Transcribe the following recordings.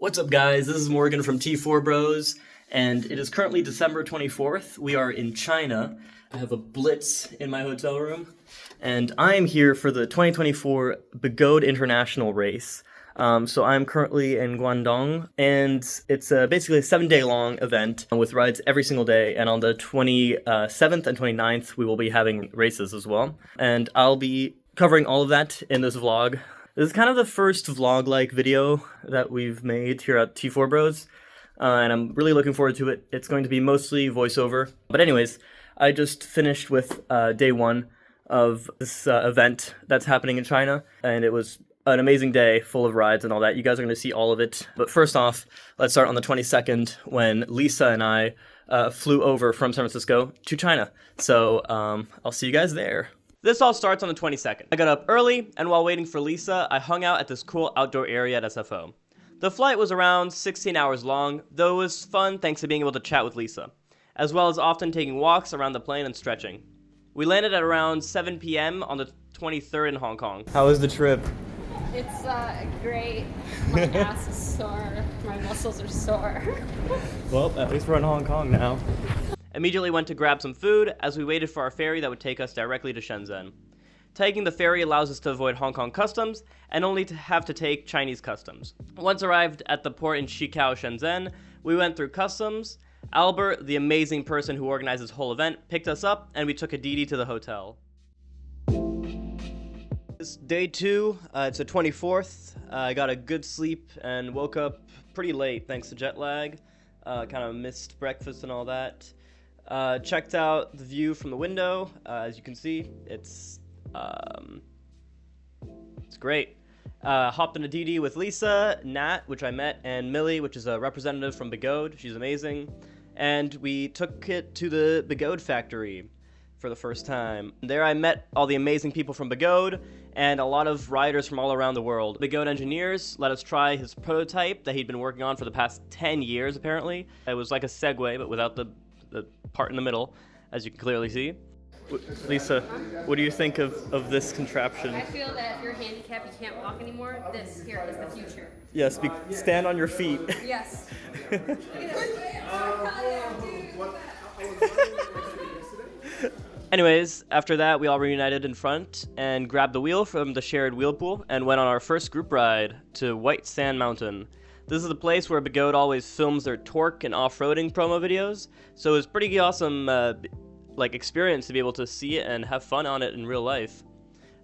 What's up, guys? This is Morgan from T4 Bros, and it is currently December 24th. We are in China. I have a Blitz in my hotel room, and I am here for the 2024 Begode International race. So I'm currently in Guangdong, and it's basically a 7-day long event with rides every single day, and on the 27th and 29th, we will be having races as well. And I'll be covering all of that in this vlog. This is kind of the first vlog-like video that we've made here at T4 Bros, and I'm really looking forward to it. It's going to be mostly voiceover. But anyways, I just finished with day one of this event that's happening in China, and it was an amazing day full of rides and all that. You guys are going to see all of it. But first off, let's start on the 22nd when Lisa and I flew over from San Francisco to China. So I'll see you guys there. This all starts on the 22nd. I got up early, and while waiting for Lisa, I hung out at this cool outdoor area at SFO. The flight was around 16 hours long, though it was fun thanks to being able to chat with Lisa, as well as often taking walks around the plane and stretching. We landed at around 7 p.m. on the 23rd in Hong Kong. How was the trip? It's great. My ass is sore. My muscles are sore. Well, at least we're in Hong Kong now. Immediately went to grab some food as we waited for our ferry that would take us directly to Shenzhen. Taking the ferry allows us to avoid Hong Kong customs and only to have to take Chinese customs. Once arrived at the port in Shikao, Shenzhen, we went through customs. Albert, the amazing person who organized this whole event, picked us up and we took a Didi to the hotel. It's day two, it's the 24th. I got a good sleep and woke up pretty late thanks to jet lag. Kind of missed breakfast and all that. Checked out the view from the window. As you can see, it's great. Hopped in a Didi with Lisa, Nat, which I met, and Millie, which is a representative from Begode. She's amazing. And we took it to the Begode factory for the first time. There I met all the amazing people from Begode and a lot of riders from all around the world. Begode engineers let us try his prototype that he'd been working on for the past 10 years, apparently. It was like a Segway, but without the part in the middle, as you can clearly see. Lisa, what do you think of this contraption? I feel that if you're handicapped, you can't walk anymore, this here is the future. Yes, stand on your feet. Yes. Anyways, after that, we all reunited in front and grabbed the wheel from the shared wheel pool and went on our first group ride to White Sand Mountain. This is the place where Begode always films their torque and off-roading promo videos, so it was pretty awesome experience to be able to see it and have fun on it in real life.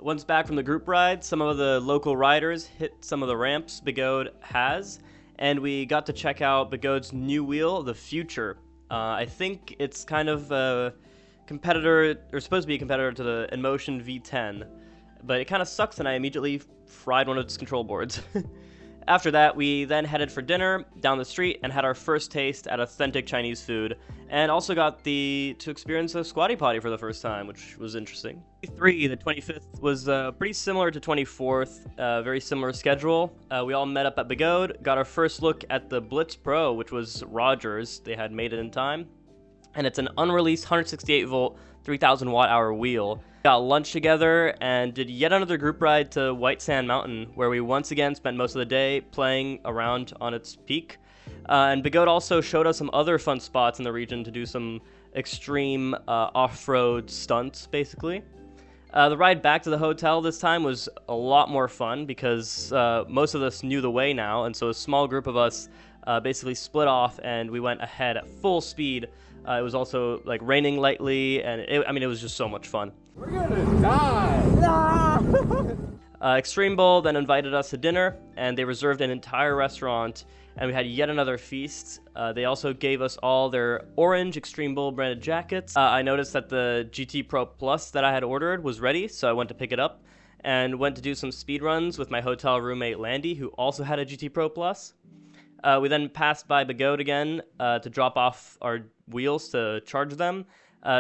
Once back from the group ride, some of the local riders hit some of the ramps Begode has, and we got to check out Begode's new wheel, the Future. I think it's kind of a competitor, or supposed to be a competitor to the InMotion V10, but it kind of sucks and I immediately fried one of its control boards. After that, we then headed for dinner down the street and had our first taste at authentic Chinese food, and also got to experience a squatty potty for the first time, which was interesting. Day 3, the 25th, was pretty similar to 24th, very similar schedule. We all met up at Begode, got our first look at the Blitz Pro, which was Rogers. They had made it in time, and it's an unreleased 168 volt, 3,000 watt hour wheel. Got lunch together and did yet another group ride to White Sand Mountain, where we once again spent most of the day playing around on its peak. And Begode also showed us some other fun spots in the region to do some extreme off-road stunts, basically. The ride back to the hotel this time was a lot more fun because most of us knew the way now, and so a small group of us basically split off and we went ahead at full speed. It was also raining lightly, and it was just so much fun. We're gonna die! Extreme Bowl then invited us to dinner, and they reserved an entire restaurant, and we had yet another feast. They also gave us all their orange Extreme Bowl branded jackets. I noticed that the GT Pro Plus that I had ordered was ready, so I went to pick it up, and went to do some speed runs with my hotel roommate Landy, who also had a GT Pro Plus. We then passed by Begode again to drop off our wheels to charge them.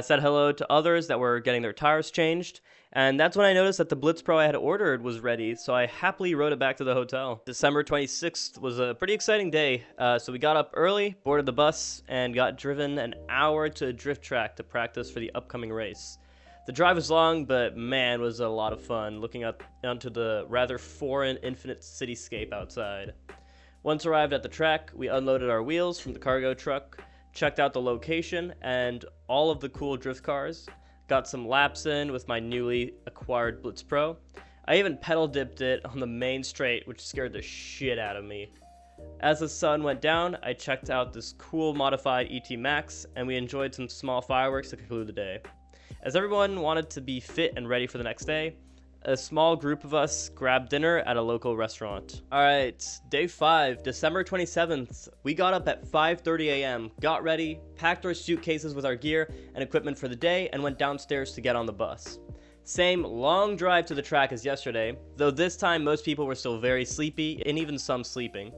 Said hello to others that were getting their tires changed, and that's when I noticed that the Blitz Pro I had ordered was ready, so I happily rode it back to the hotel. December 26th was a pretty exciting day, so we got up early, boarded the bus, and got driven an hour to a drift track to practice for the upcoming race. The drive was long, but man, was a lot of fun looking up onto the rather foreign infinite cityscape outside. Once arrived at the track, we unloaded our wheels from the cargo truck, checked out the location and all of the cool drift cars, got some laps in with my newly acquired Blitz Pro. I even pedal dipped it on the main straight, which scared the shit out of me. As the sun went down, I checked out this cool modified ET Max, and we enjoyed some small fireworks to conclude the day. As everyone wanted to be fit and ready for the next day, a small group of us grabbed dinner at a local restaurant. Alright, day 5, December 27th. We got up at 5:30 a.m., got ready, packed our suitcases with our gear and equipment for the day, and went downstairs to get on the bus. Same long drive to the track as yesterday, though this time most people were still very sleepy, and even some sleeping.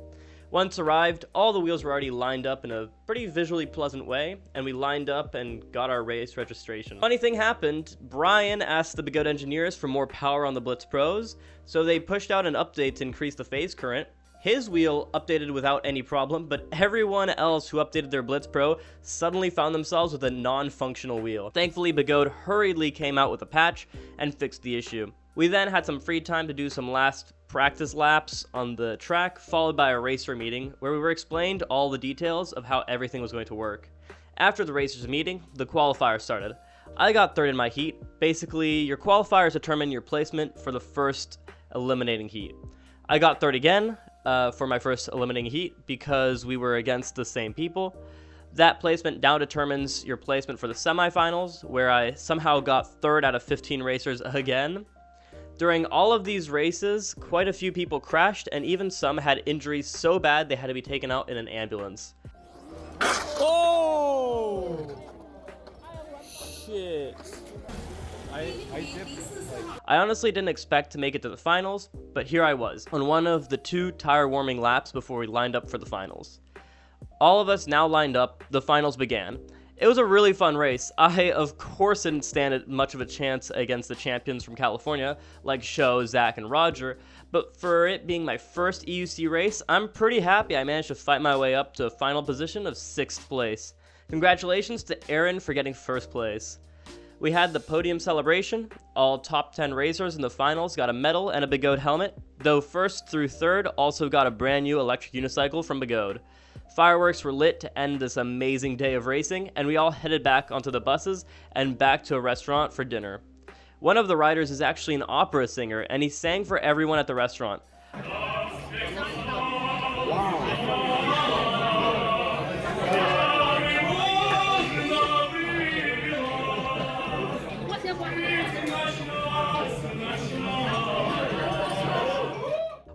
Once arrived, all the wheels were already lined up in a pretty visually pleasant way, and we lined up and got our race registration. Funny thing happened, Brian asked the Begode engineers for more power on the Blitz Pros, so they pushed out an update to increase the phase current. His wheel updated without any problem, but everyone else who updated their Blitz Pro suddenly found themselves with a non-functional wheel. Thankfully, Begode hurriedly came out with a patch and fixed the issue. We then had some free time to do some last practice laps on the track, followed by a racer meeting where we were explained all the details of how everything was going to work. After the racers meeting, the qualifier started. I got third in my heat. Basically, your qualifiers determine your placement for the first eliminating heat. I got third again for my first eliminating heat because we were against the same people. That placement now determines your placement for the semifinals, where I somehow got third out of 15 racers again. During all of these races, quite a few people crashed, and even some had injuries so bad they had to be taken out in an ambulance. Oh! Shit. I honestly didn't expect to make it to the finals, but here I was, on one of the 2 tire warming laps before we lined up for the finals. All of us now lined up, the finals began. It was a really fun race. I, of course, didn't stand much of a chance against the champions from California, like Sho, Zach, and Roger, but for it being my first EUC race, I'm pretty happy I managed to fight my way up to a final position of 6th place. Congratulations to Aaron for getting 1st place. We had the podium celebration. All top 10 racers in the finals got a medal and a Begode helmet, though 1st through 3rd also got a brand new electric unicycle from Begode. Fireworks were lit to end this amazing day of racing, and we all headed back onto the buses and back to a restaurant for dinner. One of the riders is actually an opera singer, and he sang for everyone at the restaurant.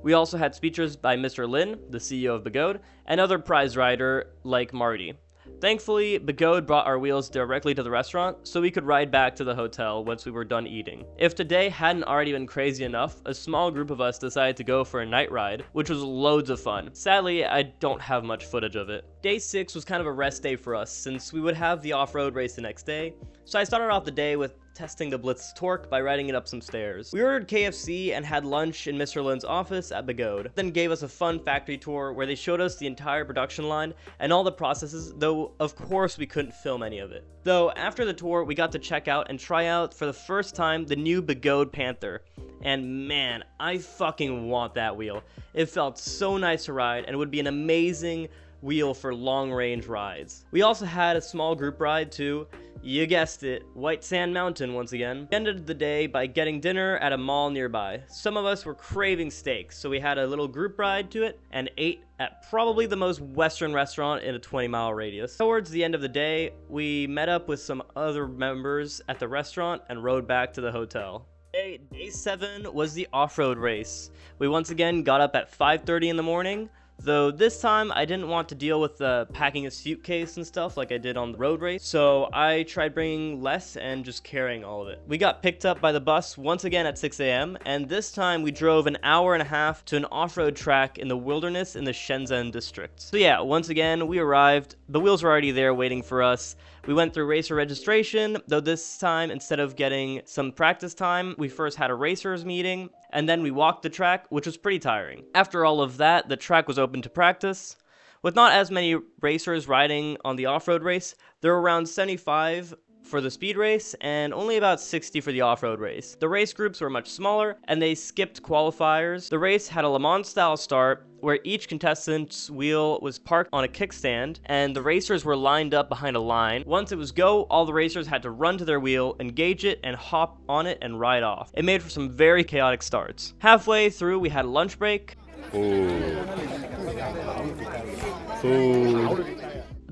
We also had speeches by Mr. Lin, the CEO of Begode, and other prize rider like Marty. Thankfully, Begode brought our wheels directly to the restaurant, so we could ride back to the hotel once we were done eating. If today hadn't already been crazy enough, a small group of us decided to go for a night ride, which was loads of fun. Sadly, I don't have much footage of it. Day 6 was kind of a rest day for us, since we would have the off-road race the next day, so I started off the day with testing the Blitz torque by riding it up some stairs. We ordered KFC and had lunch in Mr. Lin's office at Begode, then gave us a fun factory tour where they showed us the entire production line and all the processes, though of course we couldn't film any of it. Though after the tour, we got to check out and try out for the first time the new Begode Panther. And man, I fucking want that wheel. It felt so nice to ride and would be an amazing wheel for long-range rides. We also had a small group ride to, you guessed it, White Sand Mountain once again. We ended the day by getting dinner at a mall nearby. Some of us were craving steaks, so we had a little group ride to it and ate at probably the most western restaurant in a 20-mile radius. Towards the end of the day, we met up with some other members at the restaurant and rode back to the hotel. Day 7 was the off-road race. We once again got up at 5:30 in the morning, though this time I didn't want to deal with packing a suitcase and stuff like I did on the road race, so I tried bringing less and just carrying all of it. We got picked up by the bus once again at 6 a.m., and this time we drove an hour and a half to an off-road track in the wilderness in the Shenzhen district. So yeah, once again, we arrived. The wheels were already there waiting for us. We went through racer registration, though this time, instead of getting some practice time, we first had a racers meeting, and then we walked the track, which was pretty tiring. After all of that, the track was open to practice. With not as many racers riding on the off-road race, there were around 75 for the speed race and only about 60 for the off-road race. The race groups were much smaller and they skipped qualifiers. The race had a Le Mans style start where each contestant's wheel was parked on a kickstand and the racers were lined up behind a line. Once it was go, all the racers had to run to their wheel, engage it, and hop on it and ride off. It made for some very chaotic starts. Halfway through, we had a lunch break.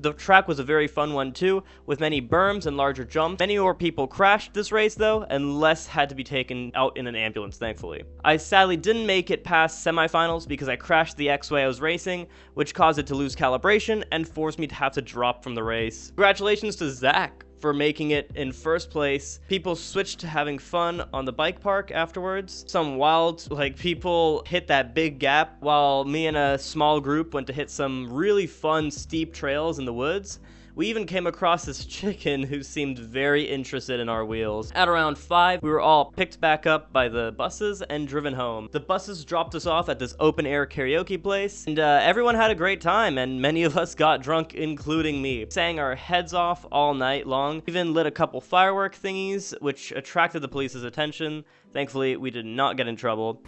The track was a very fun one too, with many berms and larger jumps. Many more people crashed this race though, and less had to be taken out in an ambulance, thankfully. I sadly didn't make it past semifinals because I crashed the X-Way I was racing, which caused it to lose calibration and forced me to have to drop from the race. Congratulations to Zach for making it in first place. People switched to having fun on the bike park afterwards. Some wild, people hit that big gap while me and a small group went to hit some really fun steep trails in the woods. We even came across this chicken who seemed very interested in our wheels. At around 5, we were all picked back up by the buses and driven home. The buses dropped us off at this open-air karaoke place, and everyone had a great time, and many of us got drunk, including me. Sang our heads off all night long, even lit a couple firework thingies, which attracted the police's attention. Thankfully, we did not get in trouble.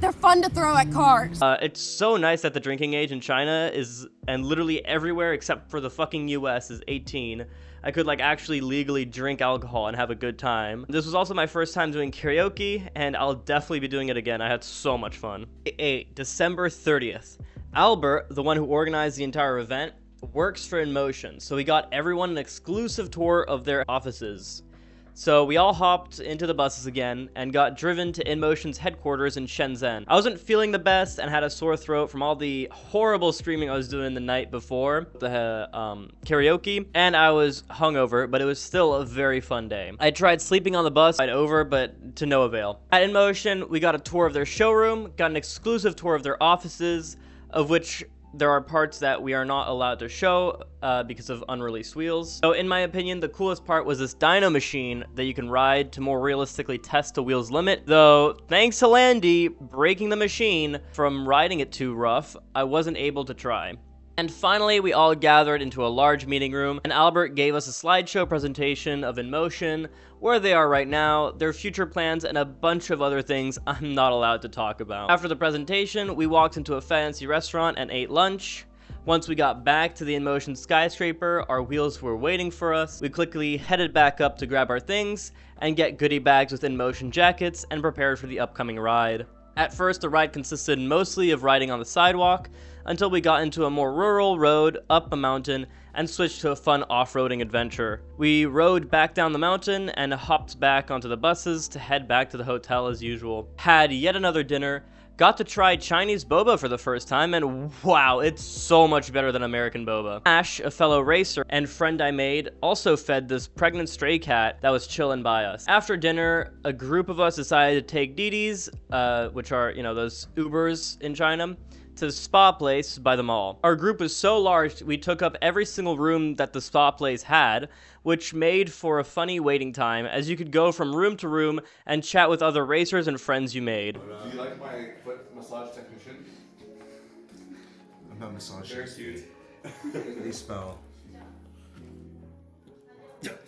They're fun to throw at cars. It's so nice that the drinking age in China is, and literally everywhere except for the fucking US, is 18. I could actually legally drink alcohol and have a good time. This was also my first time doing karaoke, and I'll definitely be doing it again. I had so much fun. December 30th. Albert, the one who organized the entire event, works for InMotion, so he got everyone an exclusive tour of their offices. So we all hopped into the buses again and got driven to InMotion's headquarters in Shenzhen. I wasn't feeling the best and had a sore throat from all the horrible screaming I was doing the night before the karaoke, and I was hungover, but it was still a very fun day. I tried sleeping on the bus ride over, but to no avail. At InMotion, we got a tour of their showroom, got an exclusive tour of their offices, of which there are parts that we are not allowed to show because of unreleased wheels. So in my opinion, the coolest part was this dyno machine that you can ride to more realistically test the wheel's limit. Though, thanks to Landy breaking the machine from riding it too rough, I wasn't able to try. And finally, we all gathered into a large meeting room, and Albert gave us a slideshow presentation of InMotion, where they are right now, their future plans, and a bunch of other things I'm not allowed to talk about. After the presentation, we walked into a fancy restaurant and ate lunch. Once we got back to the InMotion skyscraper, our wheels were waiting for us. We quickly headed back up to grab our things and get goodie bags with InMotion jackets and prepared for the upcoming ride. At first, the ride consisted mostly of riding on the sidewalk, until we got into a more rural road up a mountain and switched to a fun off-roading adventure. We rode back down the mountain and hopped back onto the buses to head back to the hotel as usual. Had yet another dinner, got to try Chinese boba for the first time, and wow, it's so much better than American boba. Ash, a fellow racer and friend I made, also fed this pregnant stray cat that was chilling by us. After dinner, a group of us decided to take Didis, which are, those Ubers in China, to the spa place by the mall. Our group was so large, we took up every single room that the spa place had, which made for a funny waiting time, as you could go from room to room and chat with other racers and friends you made. Do you like my foot massage technician? I'm not massaging. Very cute. They spell.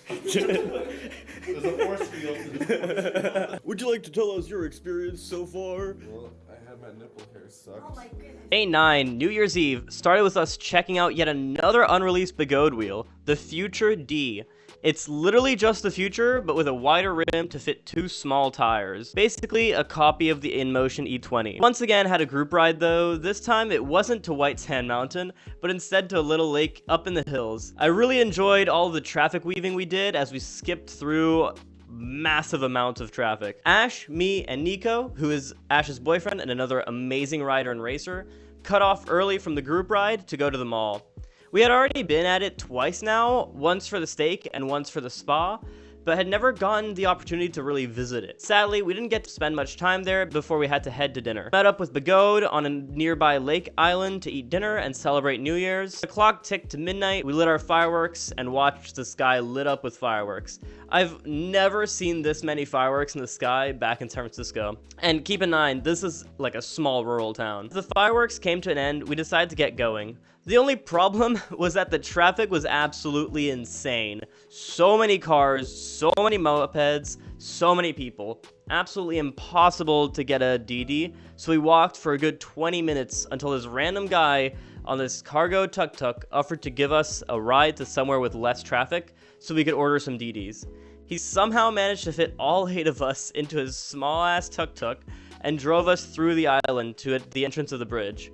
There's a force field. Would you like to tell us your experience so far? Well, I had my nipple hair sucked. Oh my goodness. Day 9, New Year's Eve, started with us checking out yet another unreleased Begode wheel, the Future D. It's literally just the Future, but with a wider rim to fit 2 small tires. Basically, a copy of the InMotion E20. Once again, had a group ride though. This time, it wasn't to White Sand Mountain, but instead to a little lake up in the hills. I really enjoyed all of the traffic weaving we did as we skipped through massive amounts of traffic. Ash, me, and Nico, who is Ash's boyfriend and another amazing rider and racer, cut off early from the group ride to go to the mall. We had already been at it twice now, once for the steak and once for the spa, but had never gotten the opportunity to really visit it. Sadly, we didn't get to spend much time there before we had to head to dinner. Met up with Begode on a nearby lake island to eat dinner and celebrate New Year's. The clock ticked to midnight, we lit our fireworks and watched the sky lit up with fireworks. I've never seen this many fireworks in the sky back in San Francisco. And keep in mind, this is like a small rural town. The fireworks came to an end, we decided to get going. The only problem was that the traffic was absolutely insane. So many cars, so many mopeds, so many people. Absolutely impossible to get a DD, so we walked for a good 20 minutes until this random guy on this cargo tuk-tuk offered to give us a ride to somewhere with less traffic so we could order some DDs. He somehow managed to fit all 8 of us into his small-ass tuk-tuk and drove us through the island to the entrance of the bridge.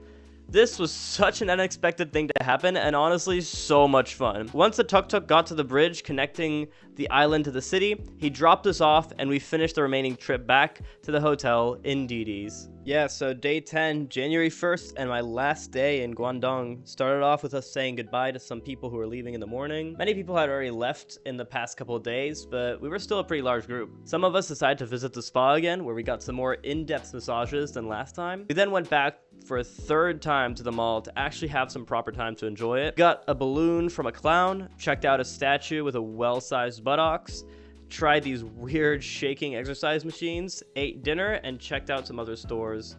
This was such an unexpected thing to happen, and honestly, so much fun. Once the tuk-tuk got to the bridge connecting the island to the city, he dropped us off, and we finished the remaining trip back to the hotel in DD's. Yeah, so day 10, January 1st, and my last day in Guangdong started off with us saying goodbye to some people who were leaving in the morning. Many people had already left in the past couple of days, but we were still a pretty large group. Some of us decided to visit the spa again, where we got some more in-depth massages than last time. We then went back for a 3rd time to the mall to actually have some proper time to enjoy it. Got a balloon from a clown, checked out a statue with a well-sized buttocks, tried these weird shaking exercise machines, ate dinner, and checked out some other stores.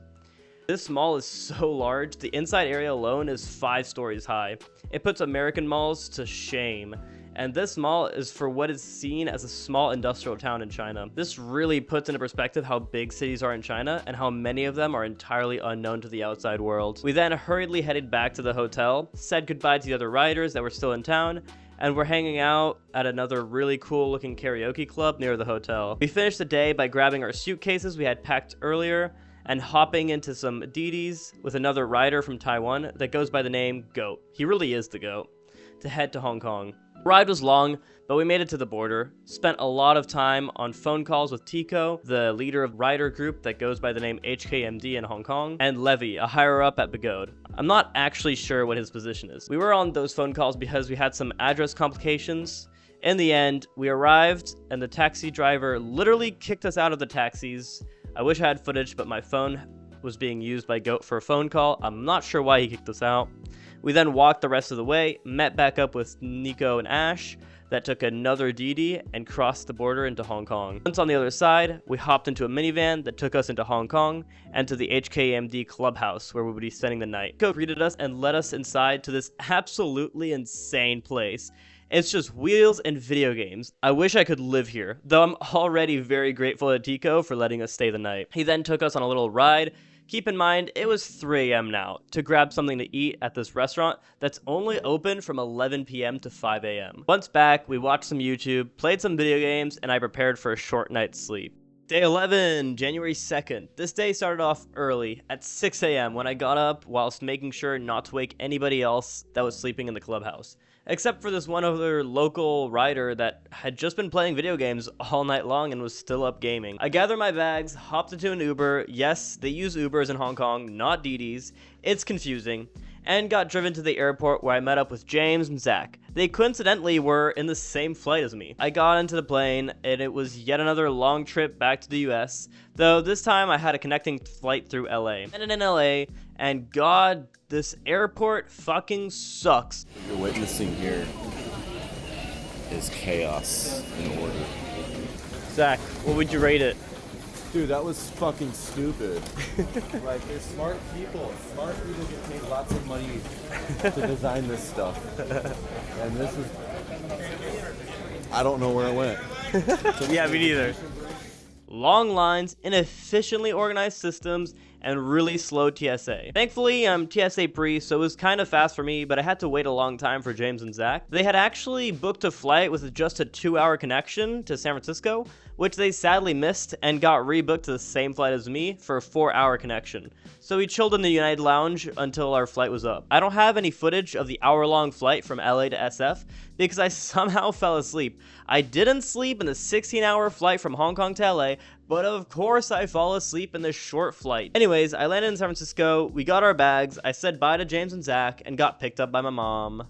This mall is so large, the inside area alone is 5 stories high. It puts American malls to shame. And this mall is for what is seen as a small industrial town in China. This really puts into perspective how big cities are in China and how many of them are entirely unknown to the outside world. We then hurriedly headed back to the hotel, said goodbye to the other riders that were still in town, and we're hanging out at another really cool looking karaoke club near the hotel. We finished the day by grabbing our suitcases we had packed earlier and hopping into some DDs with another rider from Taiwan that goes by the name Goat. He really is the GOAT. To head to Hong Kong. The ride was long, but we made it to the border. Spent a lot of time on phone calls with Tico, the leader of rider group that goes by the name HKMD in Hong Kong, and Levy, a higher up at Begode. I'm not actually sure what his position is. We were on those phone calls because we had some address complications. In the end, we arrived, and the taxi driver literally kicked us out of the taxis. I wish I had footage, but my phone was being used by Goat for a phone call. I'm not sure why he kicked us out. We then walked the rest of the way, met back up with Nico and Ash, that took another DD and crossed the border into Hong Kong. Once on the other side, we hopped into a minivan that took us into Hong Kong and to the HKMD clubhouse where we would be spending the night. Nico greeted us and led us inside to this absolutely insane place. It's just wheels and video games. I wish I could live here, though I'm already very grateful to Tico for letting us stay the night. He then took us on a little ride. Keep in mind, it was 3 a.m. now to grab something to eat at this restaurant that's only open from 11 p.m. to 5 a.m. Once back, we watched some YouTube, played some video games, and I prepared for a short night's sleep. Day 11, January 2nd. This day started off early, at 6 a.m. when I got up whilst making sure not to wake anybody else that was sleeping in the clubhouse. Except for this one other local rider that had just been playing video games all night long and was still up gaming. I gathered my bags, hopped into an Uber. Yes, they use Ubers in Hong Kong, not DDs. It's confusing. And got driven to the airport where I met up with James and Zach. They coincidentally were in the same flight as me. I got into the plane, and it was yet another long trip back to the US, though this time I had a connecting flight through LA. And in LA, and God, this airport fucking sucks. What you're witnessing here is chaos in order. Zach, what would you rate it? Dude, that was fucking stupid. Like, there's smart people. Smart people get paid lots of money to design this stuff. And this is... I don't know where it went. Yeah, me neither. Long lines, inefficiently organized systems, and really slow TSA. Thankfully, I'm TSA pre, so it was kind of fast for me, but I had to wait a long time for James and Zach. They had actually booked a flight with just a 2-hour connection to San Francisco, which they sadly missed and got rebooked to the same flight as me for a 4-hour connection. So we chilled in the United Lounge until our flight was up. I don't have any footage of the hour-long flight from LA to SF because I somehow fell asleep. I didn't sleep in the 16-hour flight from Hong Kong to LA, but of course I fall asleep in this short flight. Anyways, I landed in San Francisco, we got our bags, I said bye to James and Zach, and got picked up by my mom.